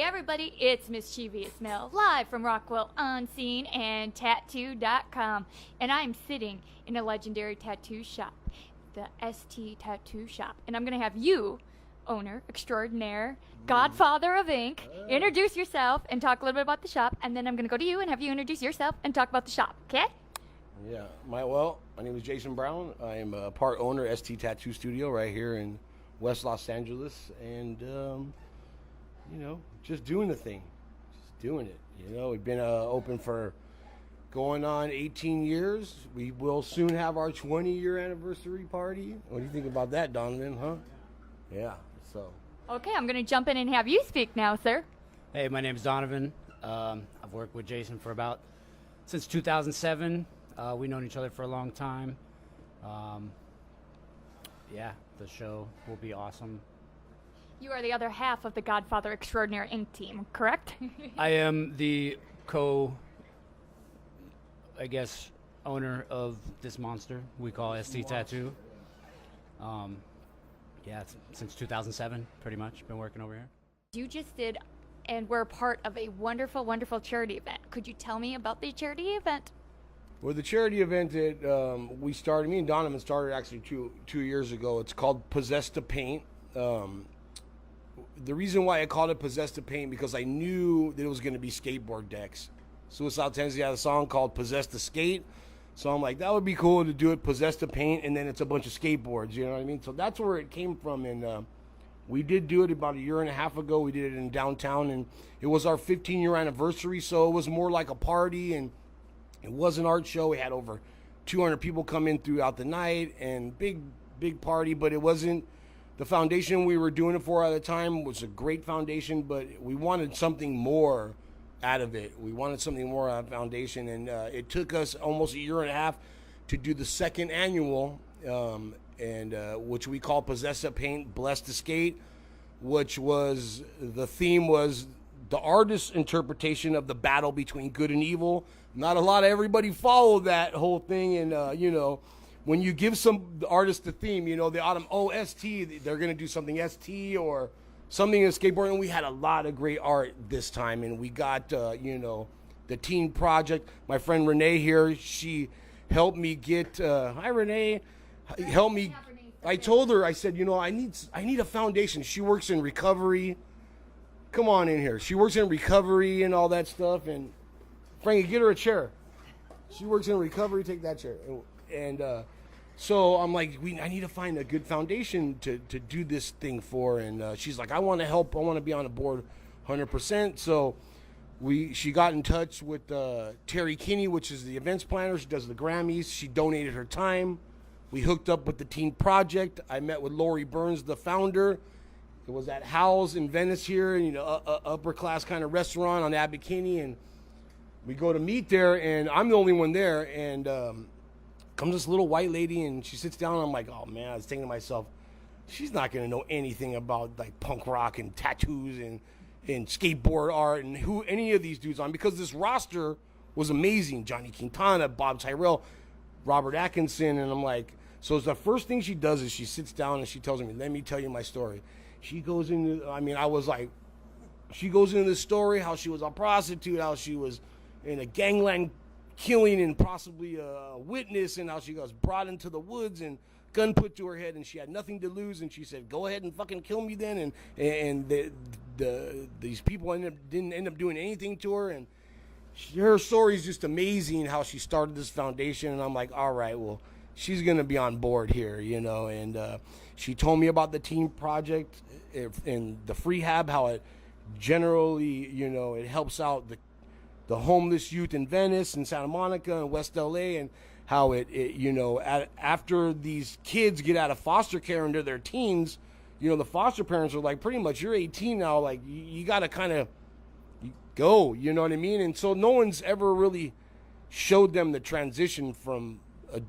everybody, it's Mischievous Mel, live from Rockwell, Unscene, and Tattoo.com. And I'm sitting in a legendary tattoo shop, the ST Tattoo Shop. And I'm going to have you, owner extraordinaire, godfather of ink, introduce yourself and talk a little bit about the shop. And then I'm going to go to you and have you introduce yourself and talk about the shop, okay? Yeah, my name is Jason Brown. I'm a part owner, ST Tattoo Studio, right here in West Los Angeles. And, just doing the thing. Just doing it. We've been open for going on 18 years. We will soon have our 20-year anniversary party. What do you think about that, Donovan, huh? Yeah, so. Okay, I'm going to jump in and have you speak now, sir. Hey, my name is Donovan. I've worked with Jason since 2007. We've known each other for a long time. The show will be awesome. You are the other half of the Godfather Extraordinary Inc. team, correct? I am the owner of this monster we call ST Tattoo. Since 2007, pretty much, been working over here. You just did and were part of a wonderful, wonderful charity event. Could you tell me about the charity event? Well, the charity event that me and Donovan started actually two years ago. It's called Possessed to Paint. The reason why I called it Possessed to Paint because I knew that it was going to be skateboard decks. Suicidal Tendency had a song called Possessed to Skate. So I'm like, that would be cool to do it Possessed to Paint, and then it's a bunch of skateboards, you know what I mean? So that's where it came from, and we did do it about a year and a half ago. We did it in downtown, and it was our 15-year anniversary, so it was more like a party, and it was an art show. We had over 200 people come in throughout the night, and big party, but it wasn't the foundation we were doing it for at the time was a great foundation, but we wanted something more out of it. We wanted something more out of foundation, and it took us almost a year and a half to do the second annual, which we call Possessed to Paint, Blessed to Skate, which was the theme was the artist's interpretation of the battle between good and evil. Not a lot of everybody followed that whole thing, and when you give some artist the theme, the autumn ST, they're gonna do something ST or something in skateboarding. And we had a lot of great art this time, and we got the Teen Project. My friend Renee here, she helped me get. Hi Renee, help me. I told her, I said, I need a foundation. She works in recovery. Come on in here. She works in recovery and all that stuff. And Frankie, get her a chair. She works in recovery. Take that chair. And so I'm like, I need to find a good foundation to do this thing for. And she's like, I want to help. I want to be on the board 100%. So she got in touch with Terry Kinney, which is the events planner. She does the Grammys. She donated her time. We hooked up with the Teen Project. I met with Lori Burns, the founder. It was at Howell's in Venice here, upper class kind of restaurant on Abbot Kinney. And we go to meet there, and I'm the only one there. And comes this little white lady, and she sits down, and I'm like, oh man, I was thinking to myself, she's not going to know anything about like punk rock and tattoos and skateboard art and who any of these dudes on, because this roster was amazing. Johnny Quintana, Bob Tyrell, Robert Atkinson. And I'm like, so the first thing she does is she sits down and she tells me, let me tell you my story. She goes into, she goes into the story, how she was a prostitute, how she was in a gangland killing and possibly a witness, and how she was brought into the woods and gun put to her head, and she had nothing to lose, and she said, go ahead and fucking kill me then. And these people didn't end up doing anything to her, and her story is just amazing how she started this foundation. And I'm like, all right, well, she's gonna be on board here, and she told me about the Teen Project and the Freehab, how it generally, it helps out the homeless youth in Venice and Santa Monica and West LA, and how after these kids get out of foster care into their teens, the foster parents are like, pretty much, you're 18 now, like you gotta kind of go, you know what I mean? And so no one's ever really showed them the transition from a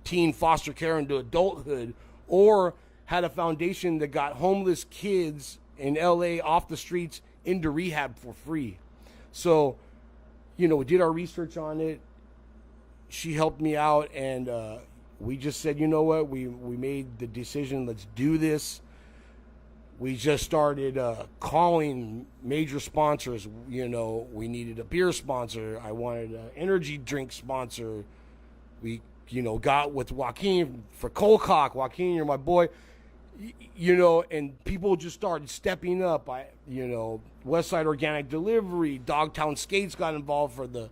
teen foster care into adulthood, or had a foundation that got homeless kids in LA off the streets into rehab for free. So, we did our research on it. She helped me out, and we just said, you know what, we made the decision, let's do this. We just started calling major sponsors. You know, we needed a beer sponsor. I wanted an energy drink sponsor. We, you know, got with Joaquin for Colcock. Joaquin, you're my boy. You know, and people just started stepping up. You know, Westside Organic Delivery, Dogtown Skates got involved for the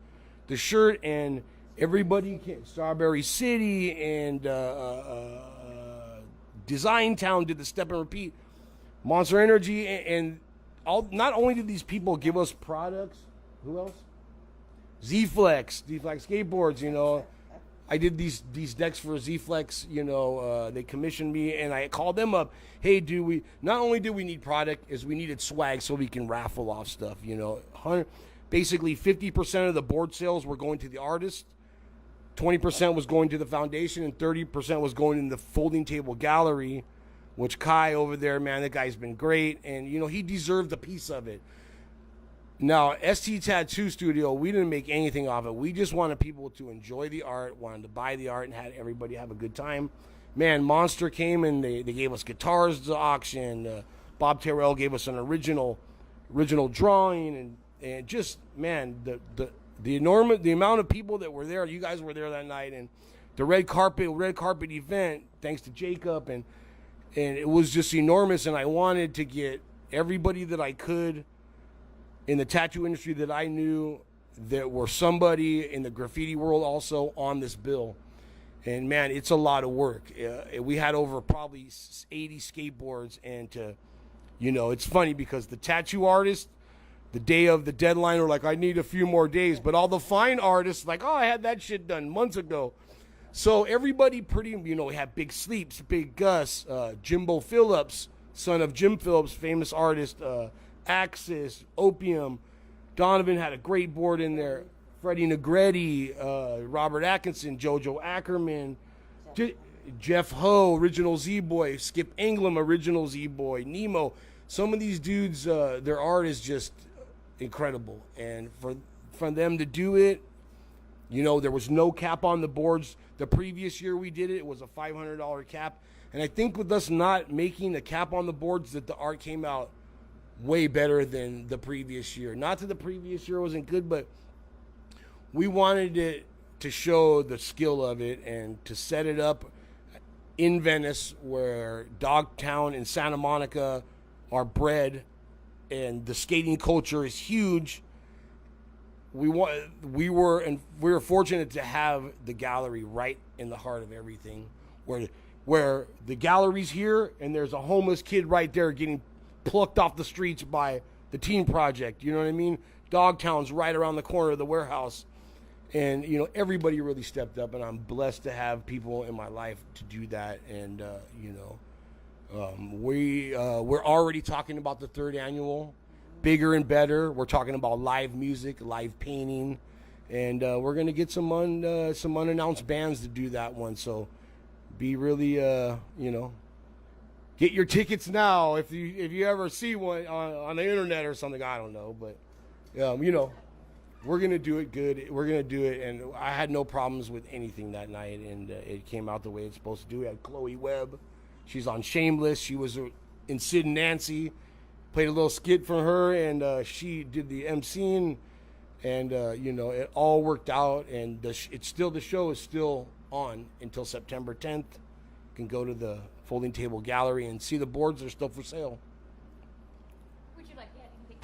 shirt, and everybody came. Strawberry City and Design Town did the step and repeat. Monster Energy, and all. Not only did these people give us products, who else? Z-Flex skateboards. You know, I did these decks for Z-Flex. You know, they commissioned me, and I called them up. Hey, not only do we need product, is we needed swag so we can raffle off stuff. You know, basically 50% of the board sales were going to the artist, 20% was going to the foundation, and 30% was going in the folding table gallery. Which Kai over there, man, that guy's been great. And, you know, he deserved a piece of it. Now, ST Tattoo Studio, we didn't make anything off it. We just wanted people to enjoy the art, wanted to buy the art, and had everybody have a good time. Man, Monster came and they gave us guitars to auction. Bob Terrell gave us an original drawing. And just, man, the amount of people that were there, you guys were there that night. And the red carpet event, thanks to Jacob, and it was just enormous, and I wanted to get everybody that I could in the tattoo industry that I knew that were somebody in the graffiti world also on this bill. And, man, it's a lot of work. We had over probably 80 skateboards, and you know, it's funny because the tattoo artists, the day of the deadline, were like, I need a few more days. But all the fine artists, like, oh, I had that shit done months ago. So everybody you know, we had Big Sleeps, Big Gus, Jimbo Phillips, son of Jim Phillips, famous artist, Axis, Opium. Donovan had a great board in there. Freddie Negretti, Robert Atkinson, Jojo Ackerman, Jeff Ho, original Z-Boy, Skip Ingram, original Z-Boy, Nemo. Some of these dudes, their art is just incredible. And for them to do it, you know, there was no cap on the boards. The previous year we did it, it was a $500 cap. And I think with us not making a cap on the boards, that the art came out way better than the previous year. Not that the previous year wasn't good, but we wanted it to show the skill of it and to set it up in Venice, where Dogtown and Santa Monica are bred and the skating culture is huge. We were fortunate to have the gallery right in the heart of everything, where the gallery's here and there's a homeless kid right there getting plucked off the streets by the Team Project. You know what I mean? Dogtown's right around the corner of the warehouse, and you know, everybody really stepped up, and I'm blessed to have people in my life to do that. And you know, we're already talking about the third annual. Bigger and better. We're talking about live music, live painting, and we're gonna get some unannounced bands to do that one. So be really, you know, get your tickets now if you ever see one on the internet or something. I don't know, but you know, we're gonna do it good. We're gonna do it, and I had no problems with anything that night, and it came out the way it's supposed to do. We had Chloe Webb. She's on Shameless. She was in Sid and Nancy. Played a little skit for her, and she did the Unscene, and you know, it all worked out. And the show is still on until September 10th. You can go to the Folding Table Gallery and see the boards are still for sale. Would you like to add anything?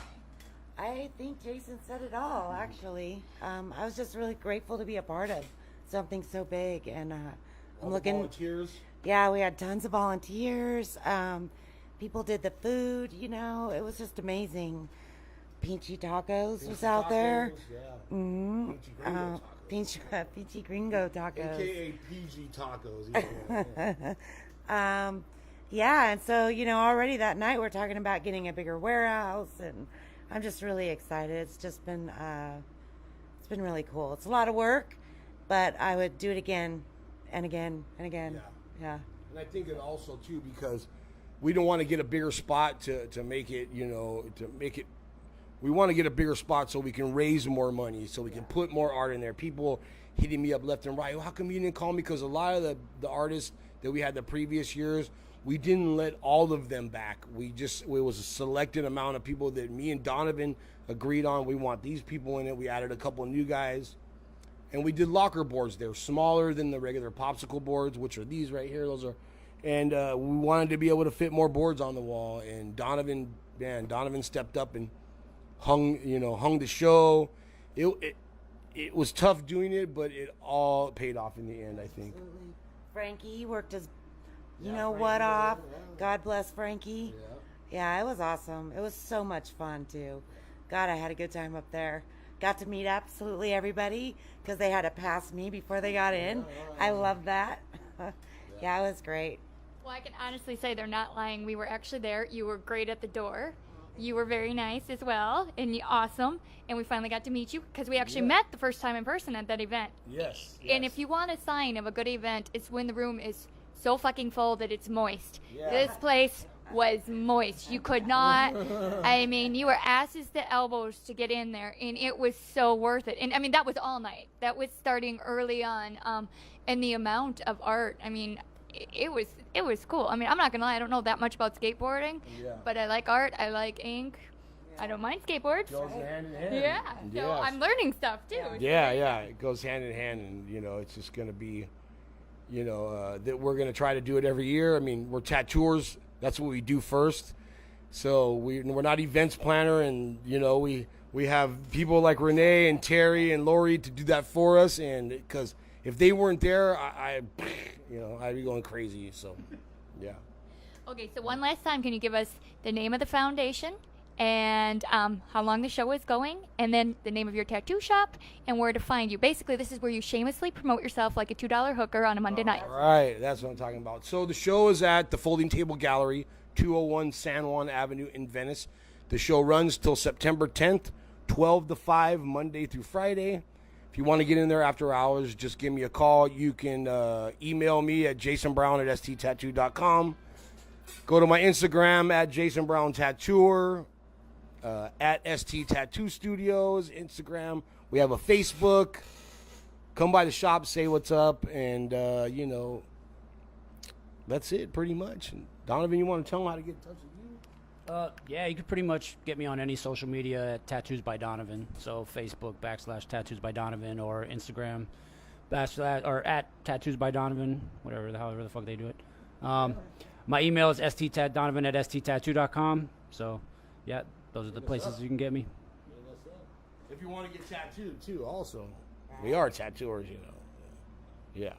I think Jason said it all, actually. I was just really grateful to be a part of something so big, and I'm looking. Volunteers. Yeah, we had tons of volunteers. People did the food, you know, it was just amazing. Peachy Tacos was out there. Yeah. Mm-hmm. Peachy Gringo Tacos. AKA PG Tacos. Yeah, and so, you know, already that night we're talking about getting a bigger warehouse, and I'm just really excited. It's just been, it's been really cool. It's a lot of work, but I would do it again and again and again. Yeah. And I think it also, too, because we don't want to get a bigger spot to make it, you know, we want to get a bigger spot so we can raise more money, so we can put more art in there. People hitting me up left and right. Well, how come you didn't call me? Because a lot of the artists that we had the previous years we didn't let all of them back. It was a selected amount of people that me and Donovan agreed on. We want these people in it. We added a couple of new guys. And we did locker boards. They're smaller than the regular popsicle boards, which are these right here. And we wanted to be able to fit more boards on the wall. And Donovan stepped up and hung the show. It was tough doing it, but it all paid off in the end, I think. Absolutely. Frankie worked his, off. God bless Frankie. Yeah, it was awesome. It was so much fun, too. God, I had a good time up there. Got to meet absolutely everybody because they had to pass me before they got in. I love that. Yeah, it was great. Well, I can honestly say they're not lying. We were actually there. You were great at the door. You were very nice as well, and awesome. And we finally got to meet you because we actually met the first time in person at that event. Yes. And if you want a sign of a good event, it's when the room is so fucking full that it's moist. Yeah. This place was moist. You could not, I mean, you were asses to elbows to get in there, and it was so worth it. And I mean, that was all night. That was starting early on. And the amount of art, I mean, it was cool. I mean, I'm not gonna lie, I don't know that much about skateboarding, but I like art, I like ink. I don't mind skateboards. Goes hand in hand. Yeah, so I'm learning stuff too. Yeah, it goes hand in hand, and it's just gonna be, that we're gonna try to do it every year. I mean, we're tattooers. That's what we do first. So we're not events planner, and we have people like Renee and Terry and Lori to do that for us, and because if they weren't there, I'd be going crazy. So, yeah. Okay, so one last time, can you give us the name of the foundation and how long the show is going, and then the name of your tattoo shop and where to find you? Basically, this is where you shamelessly promote yourself like a $2 hooker on a Monday night. Right, that's what I'm talking about. So the show is at the Folding Table Gallery, 201 San Juan Avenue in Venice. The show runs till September 10th, 12 to 5, Monday through Friday. If you want to get in there after hours, just give me a call. You can email me at jasonbrown@sttattoo.com. Go to my Instagram at jasonbrowntattooer, at ST Tattoo Studios, Instagram. We have a Facebook. Come by the shop, say what's up, and, that's it pretty much. And Donovan, you want to tell them how to get in touch with you? Yeah, you can pretty much get me on any social media at Tattoos by Donovan. So Facebook /Tattoos by Donovan, or Instagram or at Tattoos by Donovan, however the fuck they do it. My email is sttdonovan@sttattoo.com. So, yeah, those are the places you can get me. If you want to get tattooed, too, also. We are tattooers, Yeah.